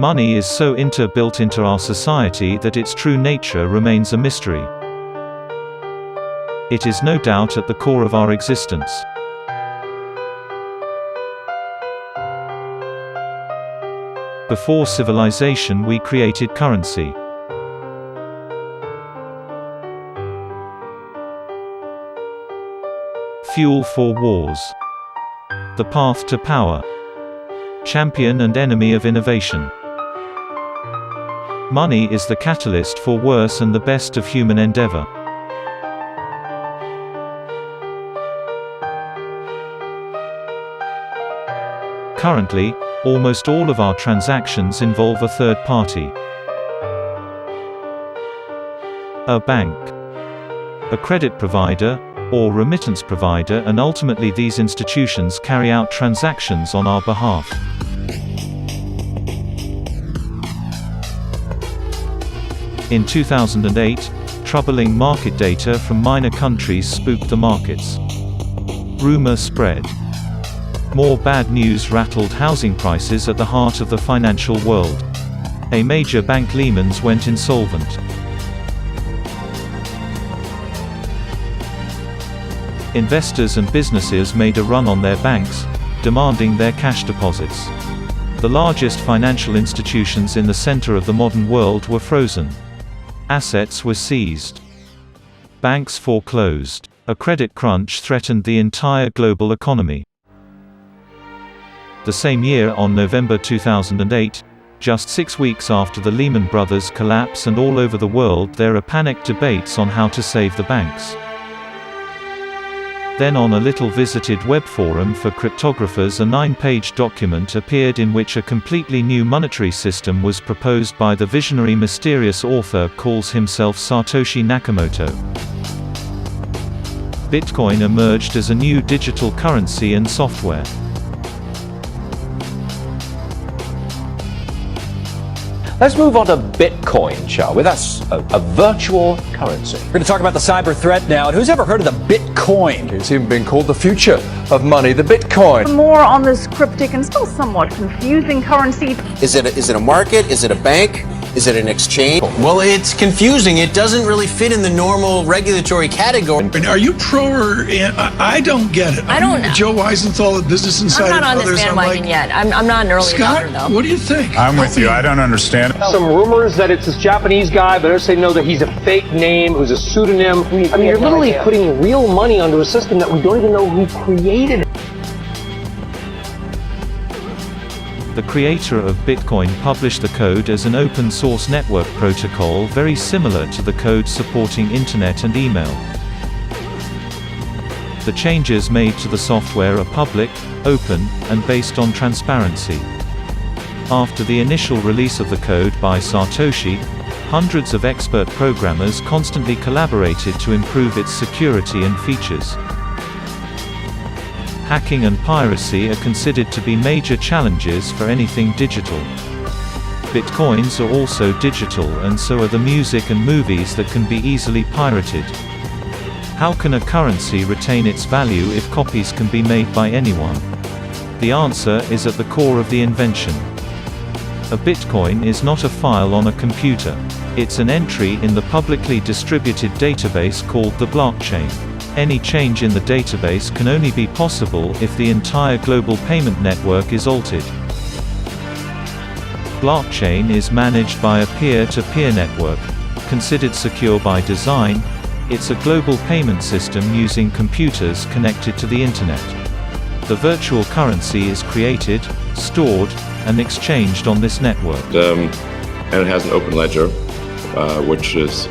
Money is so built into our society that its true nature remains a mystery. It is no doubt at the core of our existence. Before civilization, we created currency. Fuel for wars. The path to power. Champion and enemy of innovation. Money is the catalyst for worse and the best of human endeavor. Currently, almost all of our transactions involve a third party. A bank, a credit provider, or remittance provider, and ultimately these institutions carry out transactions on our behalf. In 2008, troubling market data from minor countries spooked the markets. Rumor spread. More bad news rattled housing prices at the heart of the financial world. A major bank, Lehman's, went insolvent. Investors and businesses made a run on their banks, demanding their cash deposits. The largest financial institutions in the center of the modern world were frozen. Assets were seized. Banks foreclosed. A credit crunch threatened the entire global economy. The same year, on November 2008, just 6 weeks after the Lehman Brothers collapse, and all over the world there are panicked debates on how to save the banks. Then on a little visited web forum for cryptographers, a 9-page document appeared in which a completely new monetary system was proposed by the visionary, mysterious author calls himself Satoshi Nakamoto. Bitcoin emerged as a new digital currency and software. Let's move on to Bitcoin, shall we? That's a virtual currency. We're going to talk about the cyber threat now. And who's ever heard of the Bitcoin? It's even been called the future of money, the Bitcoin. More on this cryptic and still somewhat confusing currency. Is it a market? Is it a bank? Is it an exchange? Well, it's confusing. It doesn't really fit in the normal regulatory category. Are you pro or I don't get it. I don't know. Joe Weisenthal, Business Insider. I'm not on this bandwagon yet. I'm not an early Scott, adopter, though. What do you think? I'm with you. I don't understand. Some rumors that it's this Japanese guy, but others say no, that he's a fake name, who's a pseudonym. I mean, you're literally putting real money onto a system that we don't even know who created it. The creator of Bitcoin published the code as an open-source network protocol very similar to the code supporting internet and email. The changes made to the software are public, open, and based on transparency. After the initial release of the code by Satoshi, hundreds of expert programmers constantly collaborated to improve its security and features. Hacking and piracy are considered to be major challenges for anything digital. Bitcoins are also digital, and so are the music and movies that can be easily pirated. How can a currency retain its value if copies can be made by anyone? The answer is at the core of the invention. A Bitcoin is not a file on a computer. It's an entry in the publicly distributed database called the blockchain. Any change in the database can only be possible if the entire global payment network is altered. Blockchain is managed by a peer-to-peer network. Considered secure by design, it's a global payment system using computers connected to the internet. The virtual currency is created, stored, and exchanged on this network. And it has an open ledger, which is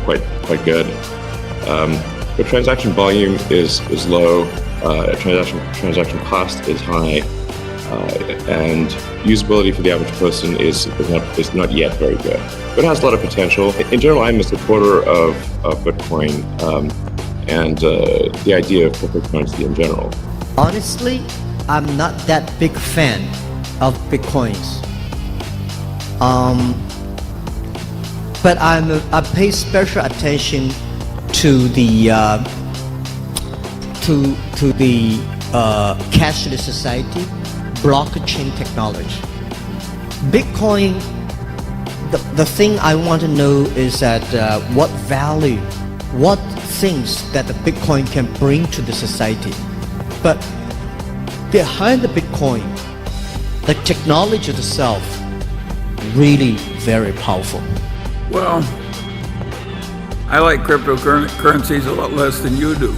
quite good. The transaction volume is low, transaction cost is high, and usability for the average person is not yet very good. But it has a lot of potential. In general, I'm a supporter of Bitcoin and the idea of cryptocurrency in general. Honestly, I'm not that big fan of Bitcoins. But I pay special attention to the cashless society, blockchain technology. Bitcoin, the thing I want to know is that what value, what things that the Bitcoin can bring to the society. But behind the Bitcoin, the technology itself, really very powerful. Well, I like cryptocurrencies a lot less than you do.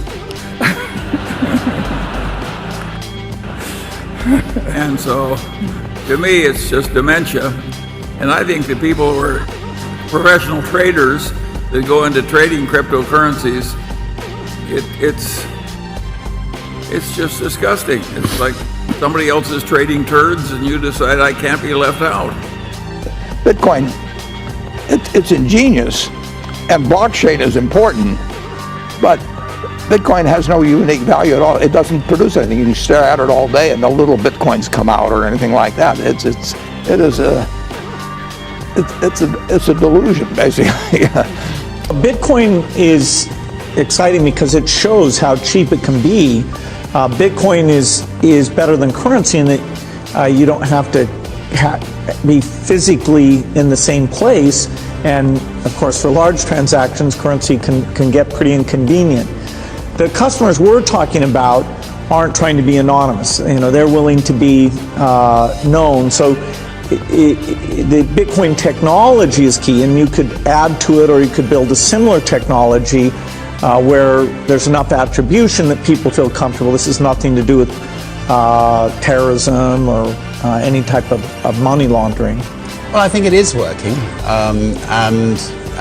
And so, to me, it's just dementia. And I think the people who are professional traders that go into trading cryptocurrencies, it's just disgusting. It's like somebody else is trading turds and you decide I can't be left out. Bitcoin, it's ingenious, and blockchain is important, but Bitcoin has no unique value at all. It doesn't produce anything. You stare at it all day and no little Bitcoins come out or anything like that. It's a delusion, basically. Bitcoin is exciting because it shows how cheap it can be. Bitcoin is better than currency in that you don't have to be physically in the same place, and of course for large transactions currency can get pretty inconvenient. The customers we're talking about aren't trying to be anonymous. They're willing to be known. So the Bitcoin technology is key, and you could add to it, or you could build a similar technology where there's enough attribution that people feel comfortable. This has nothing to do with terrorism or any type of money laundering. Well, I think it is working, and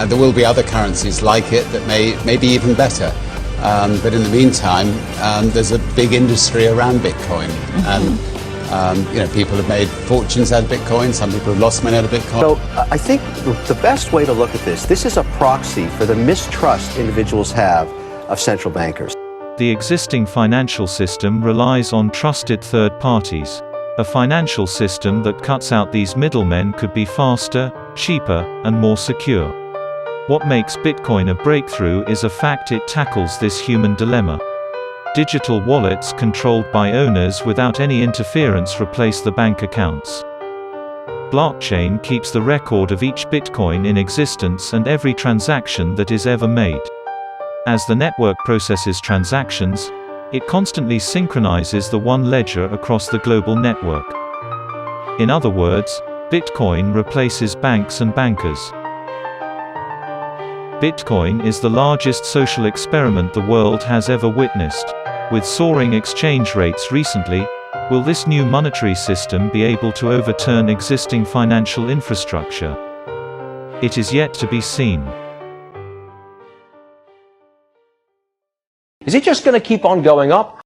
there will be other currencies like it that may be even better. But in the meantime, there's a big industry around Bitcoin, and people have made fortunes out of Bitcoin. Some people have lost money out of Bitcoin. So I think the best way to look at this is a proxy for the mistrust individuals have of central bankers. The existing financial system relies on trusted third parties. A financial system that cuts out these middlemen could be faster, cheaper, and more secure. What makes Bitcoin a breakthrough is the fact it tackles this human dilemma. Digital wallets controlled by owners without any interference replace the bank accounts. Blockchain keeps the record of each Bitcoin in existence and every transaction that is ever made. As the network processes transactions, it constantly synchronizes the one ledger across the global network. In other words, Bitcoin replaces banks and bankers. Bitcoin is the largest social experiment the world has ever witnessed. With soaring exchange rates recently, will this new monetary system be able to overturn existing financial infrastructure? It is yet to be seen. Is it just going to keep on going up?